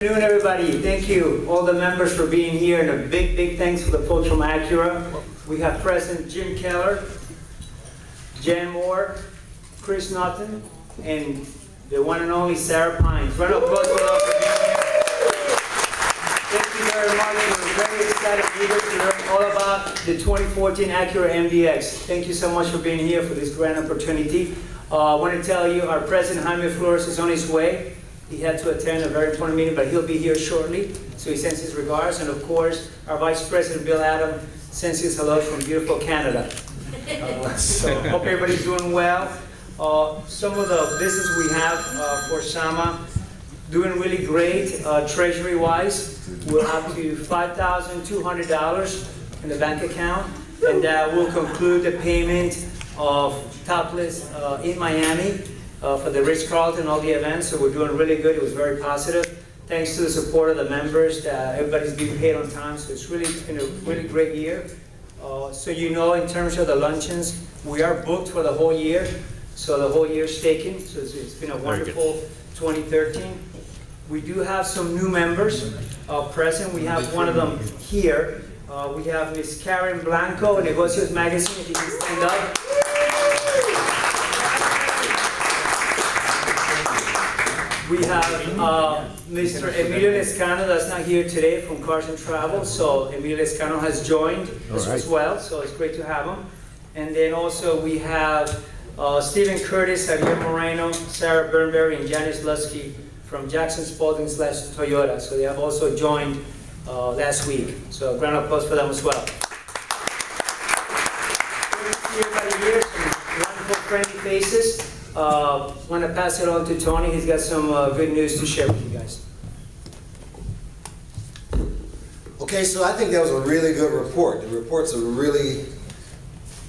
Good afternoon, everybody. Thank you, all the members, for being here, and a big thanks for the folks from Acura. We have President Jim Keller, Jan Moore, Chris Naughton, and the one and only Sarah Pines. Round of applause for them for being here. Thank you very much. We're very excited to learn all about the 2014 Acura Mdx. Thank you so much for being here for this grand opportunity. I want to tell you, our President Jaime Flores is on his way. He had to attend a very important meeting, but he'll be here shortly, so he sends his regards. And of course, our Vice President, Bill Adam, sends his hello from beautiful Canada. So hope everybody's doing well. Some of the business we have for Sama, doing really great treasury-wise. We're up to $5,200 in the bank account, and that will conclude the payment of Topless in Miami. For the Ritz-Carlton, all the events, so we're doing really good. It was very positive. Thanks to the support of the members, everybody's being paid on time, so it's been a really great year. So you know, in terms of the luncheons, we are booked for the whole year, so the whole year's taken, so it's been a wonderful 2013. We do have some new members present. We have one of them here. We have Ms. Karen Blanco, Negocios Magazine, if you can stand up. We have Mr. Emilio Lescano, that's not here today, from Cars and Travel. So Emilio Lescano has joined us as well, so it's great to have him. And then also we have Stephen Curtis, Javier Moreno, Sarah Burnberry, and Janice Lusky from Jackson Spalding / Toyota. So they have also joined last week. So a round of applause for them as well. Good to see everybody here, some wonderful friendly faces. Want to pass it on to Tony. He's got some good news to share with you guys. Okay, so I think that was a really good report. The reports are really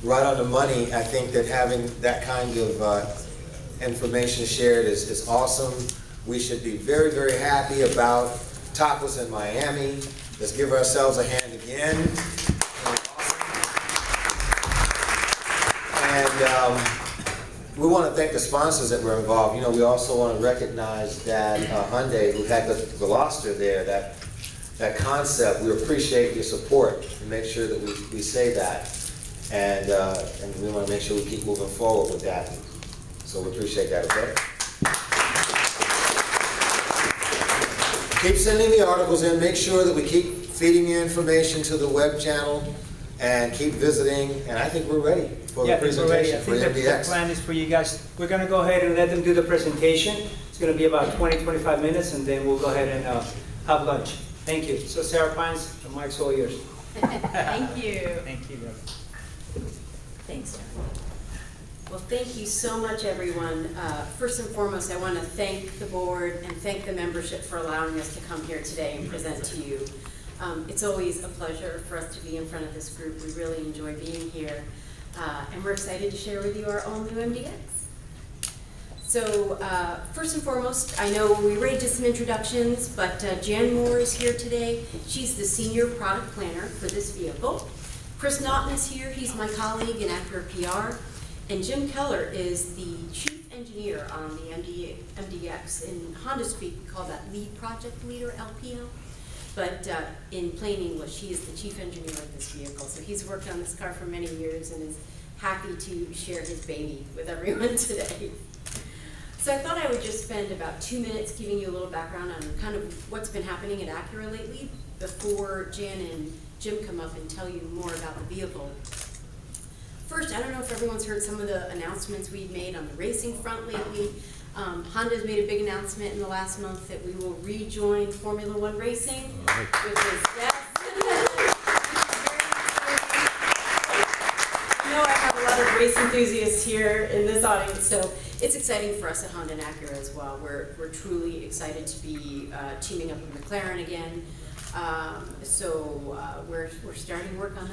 right on the money. I think that having that kind of information shared is awesome. We should be very happy about Topless in Miami. Let's give ourselves a hand again. And we want to thank the sponsors that were involved. You know, we also want to recognize that Hyundai, who had the Veloster there, that concept. We appreciate your support and make sure that we say that. And we want to make sure we keep moving forward with that. So we appreciate that, okay? Keep sending the articles in. Make sure that we keep feeding the information to the web channel. And keep visiting, and I think we're ready for the presentation for the Mdx. The plan is for you guys. We're going to go ahead and let them do the presentation. It's going to be about 20-25 minutes, and then we'll go ahead and have lunch. Thank you. So Sarah Pines, the mic's all yours. Thank you. Thank you. Thanks, John. Well, thank you so much, everyone. First and foremost, I want to thank the board and thank the membership for allowing us to come here today and present to you. It's always a pleasure for us to be in front of this group. We really enjoy being here. And we're excited to share with you our all-new Mdx. So first and foremost, I know we already did some introductions, but Jan Moore is here today. She's the senior product planner for this vehicle. Chris Naughton is here. He's my colleague in Acura PR. And Jim Keller is the chief engineer on the Mdx. In Honda speak, we call that lead project leader, LPL. But in plain English, he is the chief engineer of this vehicle. So he's worked on this car for many years and is happy to share his baby with everyone today. So I thought I would just spend about 2 minutes giving you a little background on kind of what's been happening at Acura lately before Jan and Jim come up and tell you more about the vehicle. First, I don't know if everyone's heard some of the announcements we've made on the racing front lately. Honda's made a big announcement in the last month that we will rejoin Formula One racing, which is, yes. I know I have a lot of race enthusiasts here in this audience, so it's exciting for us at Honda and Acura as well. We're truly excited to be teaming up with McLaren again. We're starting work on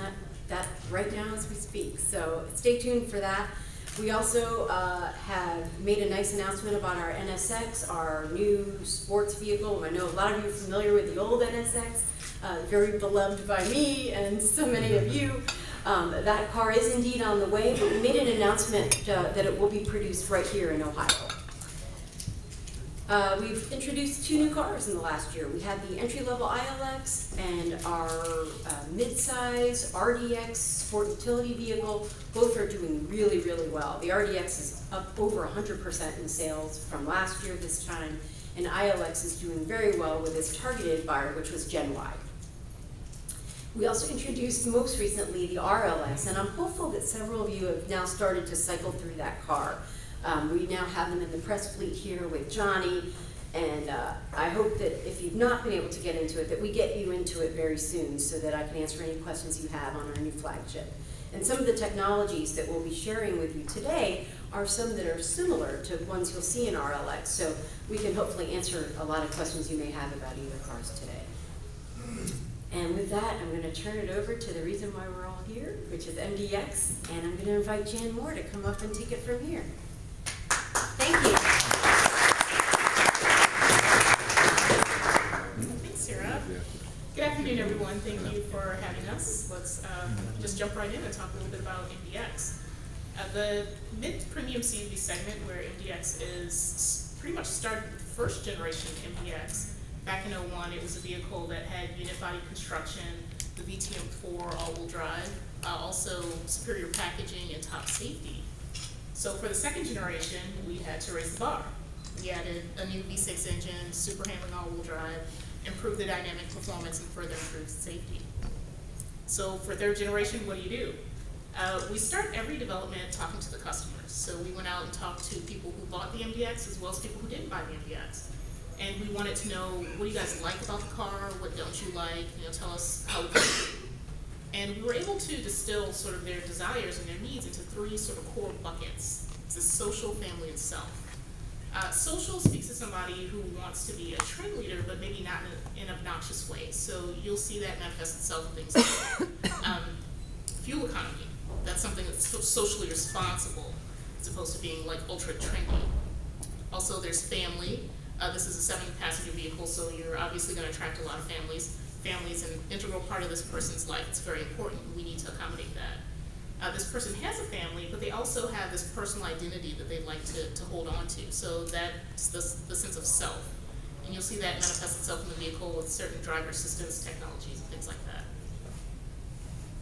that right now as we speak. So stay tuned for that. We also have made a nice announcement about our NSX, our new sports vehicle. I know a lot of you are familiar with the old NSX, very beloved by me and so many of you. That car is indeed on the way, but we made an announcement that it will be produced right here in Ohio. We've introduced 2 new cars in the last year. We had the entry-level ILX and our mid-size RDX sport utility vehicle. Both are doing really, really well. The RDX is up over 100% in sales from last year this time, and ILX is doing very well with its targeted buyer, which was Gen Y. We also introduced most recently the RLX, and I'm hopeful that several of you have now started to cycle through that car. We now have them in the press fleet here with Johnny, and I hope that if you've not been able to get into it, that we get you into it very soon so that I can answer any questions you have on our new flagship. And some of the technologies that we'll be sharing with you today are some that are similar to ones you'll see in RLX, so we can hopefully answer a lot of questions you may have about either cars today. And with that, I'm going to turn it over to the reason why we're all here, which is MDX, and I'm going to invite Jan Moore to come up and take it from here. Thank you. Thanks, Sarah. Good afternoon, everyone. Thank you for having us. Let's just jump right in and talk a little bit about MDX. The mid-premium CUV segment, where MDX is pretty much started with first generation MDX. Back in 01, it was a vehicle that had unit body construction, the VTM4 all-wheel drive, also superior packaging and top safety. So for the second generation, we had to raise the bar. We added a new V6 engine, super handling all-wheel drive, improved the dynamic performance, and further improved safety. So for third generation, what do? We start every development talking to the customers. So we went out and talked to people who bought the MDX as well as people who didn't buy the MDX. And we wanted to know, what do you guys like about the car? What don't you like? Tell us how we can improve. And we were able to distill sort of their desires and their needs into 3 sort of core buckets. It's the social, family, and self. Social speaks to somebody who wants to be a trend leader, but maybe not in an obnoxious way. So you'll see that manifest itself in things like fuel economy. That's something that's socially responsible, as opposed to being like ultra trendy. Also, there's family. This is a 7-passenger vehicle, so you're obviously going to attract a lot of families. Family is an integral part of this person's life. It's very important. We need to accommodate that. This person has a family, but they also have this personal identity that they like to hold on to. So that's the sense of self. And you'll see that manifest itself in the vehicle with certain driver assistance technologies and things like that.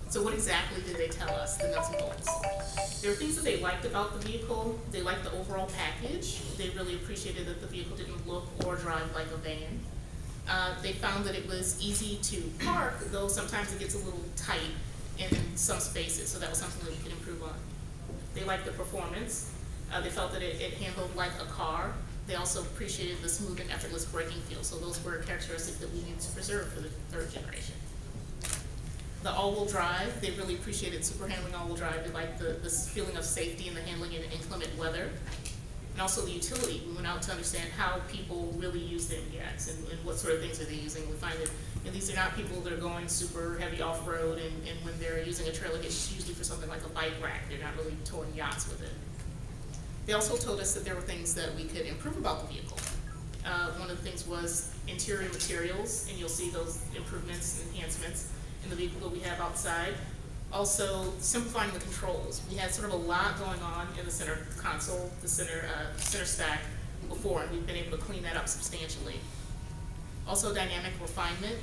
So what exactly did they tell us, the nuts and bolts? There were things that they liked about the vehicle. They liked the overall package. They really appreciated that the vehicle didn't look or drive like a van. They found that it was easy to park, though sometimes it gets a little tight in some spaces, so that was something that we could improve on. They liked the performance. They felt that it handled like a car. They also appreciated the smooth and effortless braking feel, so those were characteristics that we needed to preserve for the third generation. The all-wheel drive, they really appreciated super handling all-wheel drive. They liked this feeling of safety and the handling in inclement weather. And also the utility. We went out to understand how people really use the MDX and what sort of things are they using. We find that these are not people that are going super heavy off-road, and when they're using a trailer, it's usually for something like a bike rack. They're not really towing yachts with it. They also told us that there were things that we could improve about the vehicle. One of the things was interior materials, and you'll see those improvements and enhancements in the vehicle that we have outside. Also, simplifying the controls. We had sort of a lot going on in the center console, the center stack before, and we've been able to clean that up substantially. Also, dynamic refinement.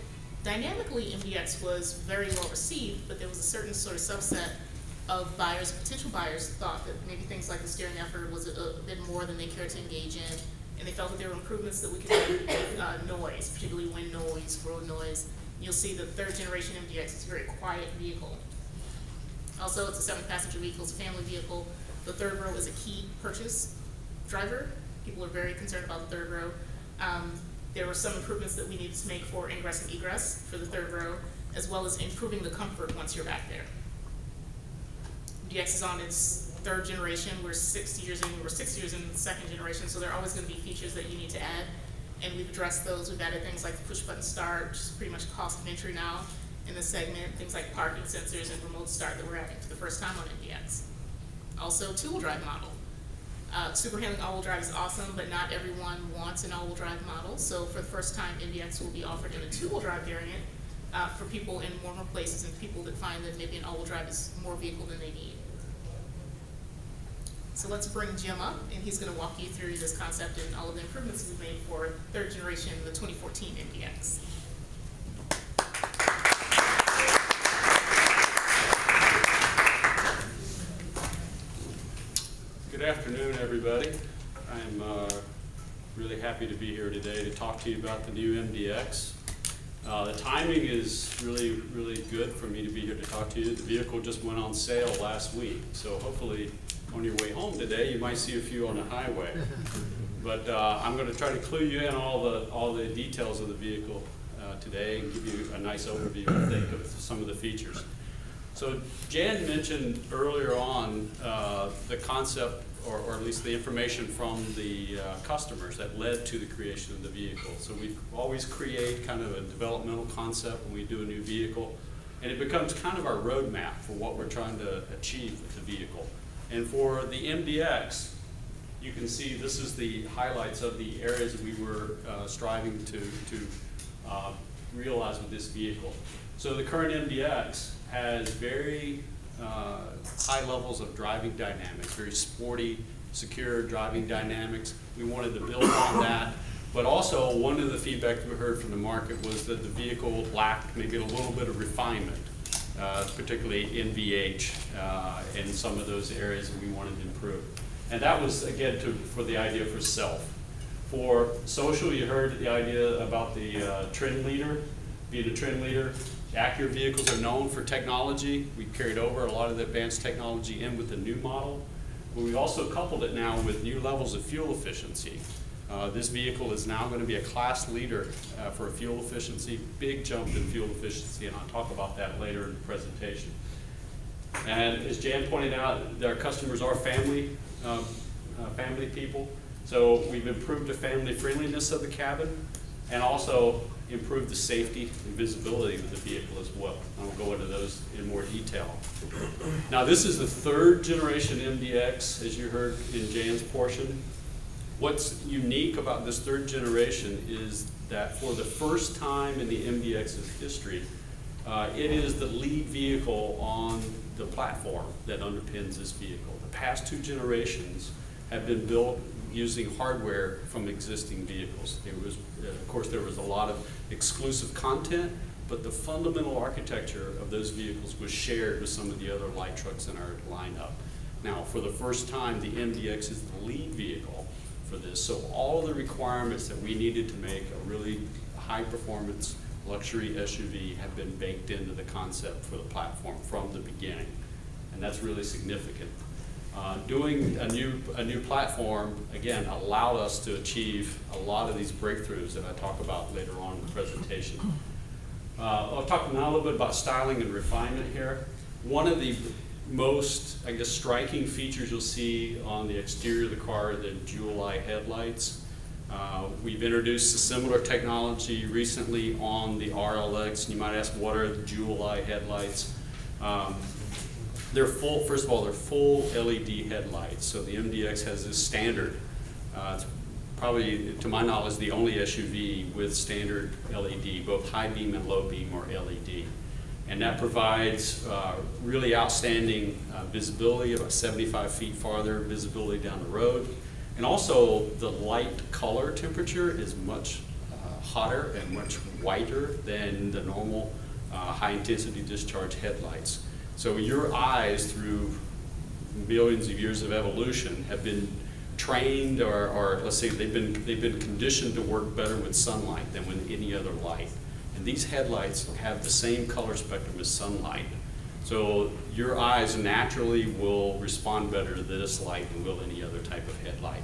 Dynamically, MDX was very well received, but there was a certain sort of subset of buyers, potential buyers, thought that maybe things like the steering effort was a bit more than they cared to engage in, and they felt that there were improvements that we could do with noise, particularly wind noise, road noise. You'll see the third generation MDX is a very quiet vehicle. Also, it's a 7-passenger vehicle, it's a family vehicle. The third row is a key purchase driver. People are very concerned about the third row. There were some improvements that we needed to make for ingress and egress for the third row, as well as improving the comfort once you're back there. MDX is on its third generation. We're 6 years in, we're 6 years in the second generation, so there are always going to be features that you need to add, and we've addressed those. We've added things like the push-button start, which is pretty much cost of entry now in the segment, things like parking sensors and remote start that we're adding for the first time on MDX. Also, two-wheel drive model. Super handling all-wheel drive is awesome, but not everyone wants an all-wheel drive model. So for the first time, MDX will be offered in a two-wheel drive variant for people in warmer places and people that find that maybe an all-wheel drive is more vehicle than they need. So let's bring Jim up, and he's going to walk you through this concept and all of the improvements we've made for third generation, the 2014 Mdx. Good afternoon, everybody. I'm really happy to be here today to talk to you about the new Mdx. The timing is really good for me to be here to talk to you. The vehicle just went on sale last week, so hopefully on your way home today you might see a few on the highway. But I'm going to try to clue you in all the details of the vehicle today and give you a nice overview, I think, of some of the features. So Jan mentioned earlier on the concept, or at least the information from the customers that led to the creation of the vehicle. So we always create kind of a developmental concept when we do a new vehicle, and it becomes kind of our roadmap for what we're trying to achieve with the vehicle. And for the Mdx, you can see this is the highlights of the areas that we were striving to realize with this vehicle. So the current Mdx has very high levels of driving dynamics, very sporty, secure driving dynamics. We wanted to build on that, but also one of the feedback we heard from the market was that the vehicle lacked maybe a little bit of refinement, particularly NVH in some of those areas that we wanted to improve. And that was, again, for the idea for self. For social, you heard the idea about the trend leader, being a trend leader. Acura vehicles are known for technology. We carried over a lot of the advanced technology in with the new model, but we also coupled it now with new levels of fuel efficiency. This vehicle is now going to be a class leader for fuel efficiency, big jump in fuel efficiency, and I'll talk about that later in the presentation. And as Jan pointed out, our customers are family people, so we've improved the family friendliness of the cabin and also improve the safety and visibility of the vehicle as well. I'll go into those in more detail. Now, this is the third generation Mdx, as you heard in Jan's portion. What's unique about this third generation is that for the first time in the Mdx's history, it is the lead vehicle on the platform that underpins this vehicle. The past two generations have been built using hardware from existing vehicles. There was, of course, there was a lot of exclusive content, but the fundamental architecture of those vehicles was shared with some of the other light trucks in our lineup. Now, for the first time, the Mdx is the lead vehicle for this, so all of the requirements that we needed to make a really high-performance luxury SUV have been baked into the concept for the platform from the beginning, and that's really significant. Doing a new platform, again, allowed us to achieve a lot of these breakthroughs that I talk about later on in the presentation. I'll talk now a little bit about styling and refinement here. One of the most, I guess, striking features you'll see on the exterior of the car are the dual eye headlights. We've introduced a similar technology recently on the RLX, and you might ask, what are the dual eye headlights? They're full, first of all, they're full LED headlights. So the Mdx has this standard. It's probably, to my knowledge, the only SUV with standard LED, both high beam and low beam are LED. And that provides really outstanding visibility, about 75 feet farther visibility down the road. And also the light color temperature is much hotter and much whiter than the normal high intensity discharge headlights. So your eyes, through millions of years of evolution, have been trained, or let's say they've been conditioned to work better with sunlight than with any other light. And these headlights have the same color spectrum as sunlight. So your eyes naturally will respond better to this light than will any other type of headlight.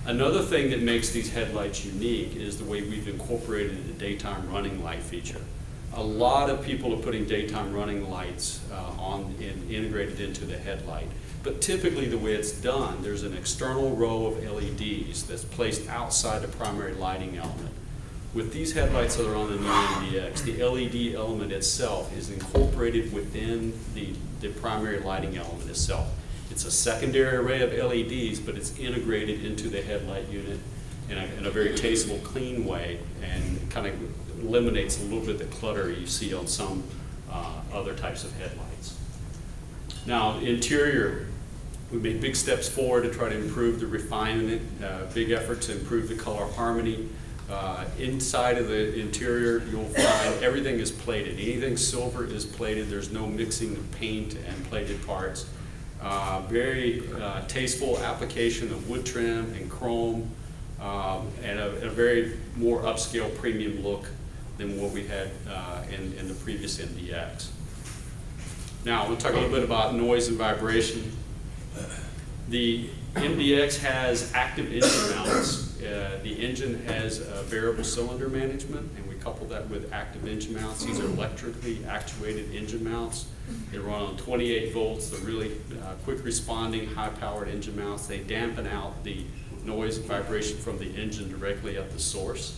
Another thing that makes these headlights unique is the way we've incorporated the daytime running light feature. A lot of people are putting daytime running lights integrated into the headlight. But typically the way it's done, there's an external row of LEDs that's placed outside the primary lighting element. With these headlights that are on the new Mdx, the LED element itself is incorporated within the primary lighting element itself. It's a secondary array of LEDs, but it's integrated into the headlight unit in a very tasteful, clean way, and kind of eliminates a little bit of the clutter you see on some other types of headlights. Now, interior, We made big steps forward to try to improve the refinement, big effort to improve the color harmony. Inside of the interior, you'll find everything is plated. Anything silver is plated. There's no mixing of paint and plated parts. Very tasteful application of wood trim and chrome, and a very more upscale premium look than what we had in the previous MDX. Now, we'll talk a little bit about noise and vibration. The MDX has active engine mounts. The engine has variable cylinder management, and we couple that with active engine mounts. These are electrically actuated engine mounts. They run on 28 volts. They're really quick responding, high-powered engine mounts. They dampen out the noise and vibration from the engine directly at the source.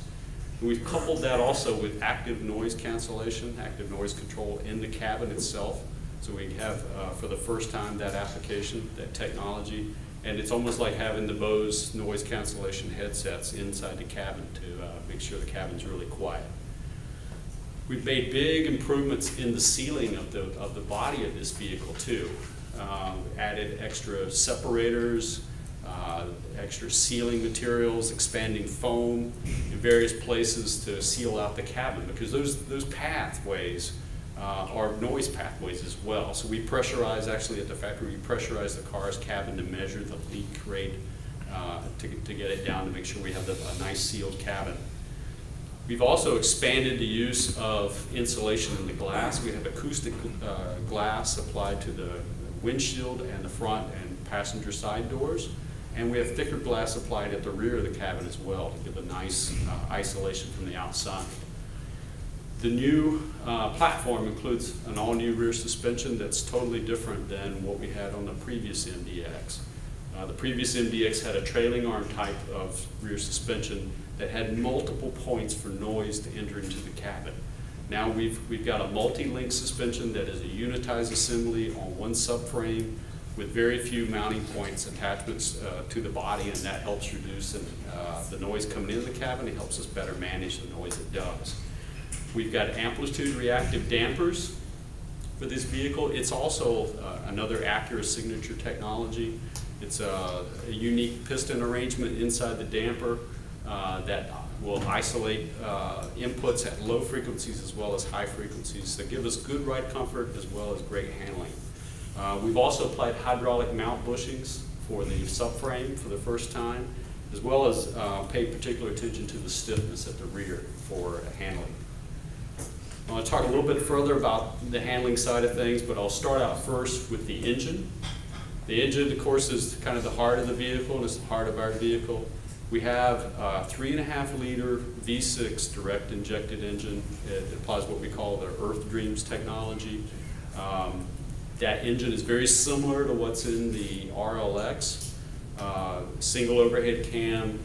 And we've coupled that also with active noise cancellation, active noise control in the cabin itself. So we have, for the first time, that application, that technology. And it's almost like having the Bose noise cancellation headsets inside the cabin to make sure the cabin's really quiet. We've made big improvements in the sealing of the body of this vehicle too. Added extra separators, extra sealing materials, expanding foam in various places to seal out the cabin, because those pathways are noise pathways as well. So we pressurize, actually at the factory, we pressurize the car's cabin to measure the leak rate to get it down to make sure we have a nice sealed cabin. We've also expanded the use of insulation in the glass. We have acoustic glass applied to the windshield and the front and passenger side doors. And we have thicker glass applied at the rear of the cabin as well to give a nice isolation from the outside. The new platform includes an all-new rear suspension that's totally different than what we had on the previous MDX. The previous MDX had a trailing arm type of rear suspension that had multiple points for noise to enter into the cabin. Now we've got a multi-link suspension that is a unitized assembly on one subframe with very few mounting points, attachments to the body, and that helps reduce the noise coming into the cabin. It helps us better manage the noise it does. We've got amplitude reactive dampers for this vehicle. It's also another Acura signature technology. It's a unique piston arrangement inside the damper that will isolate inputs at low frequencies as well as high frequencies to give us good ride comfort as well as great handling. We've also applied hydraulic mount bushings for the subframe for the first time, as well as paid particular attention to the stiffness at the rear for handling. I want to talk a little bit further about the handling side of things, but I'll start out first with the engine. The engine, of course, is kind of the heart of the vehicle, and it's the heart of our vehicle. We have a 3.5 liter V6 direct injected engine. It applies what we call the Earth Dreams technology. That engine is very similar to what's in the RLX. Single overhead cam,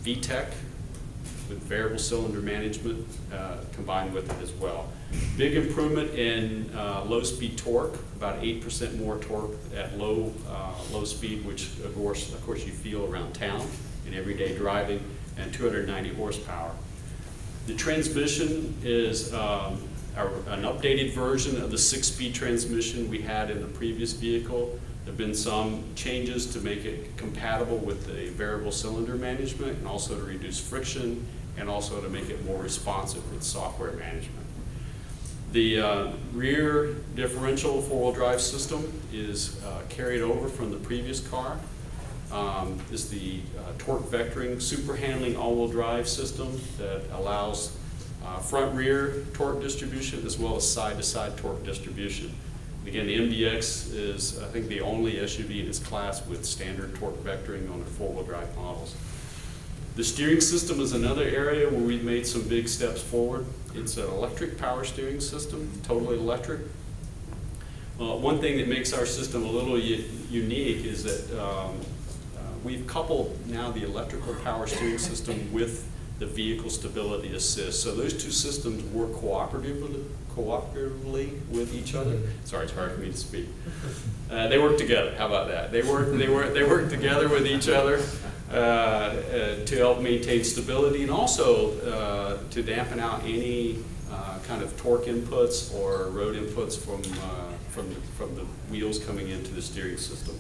VTEC with variable cylinder management combined with it as well. Big improvement in low speed torque, about 8% more torque at low speed, which of course you feel around town in everyday driving, and 290 horsepower. The transmission is an updated version of the 6-speed transmission we had in the previous vehicle. There have been some changes to make it compatible with the variable cylinder management, and also to reduce friction, and also to make it more responsive with software management. The rear differential 4-wheel drive system is carried over from the previous car. Is the torque vectoring super handling all-wheel drive system that allows front-rear torque distribution as well as side-to-side torque distribution. And again, the MDX is, I think, the only SUV in its class with standard torque vectoring on their 4-wheel drive models. The steering system is another area where we've made some big steps forward. It's an electric power steering system, totally electric. One thing that makes our system a little unique is that we've coupled now the electrical power steering system with the vehicle stability assist. So those two systems work cooperatively with each other. Sorry, it's hard for me to speak. They work together. How about that? They work together with each other to help maintain stability, and also to dampen out any kind of torque inputs or road inputs from the wheels coming into the steering system.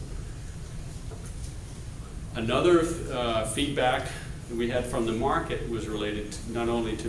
Another feedback that we had from the market was related to not only to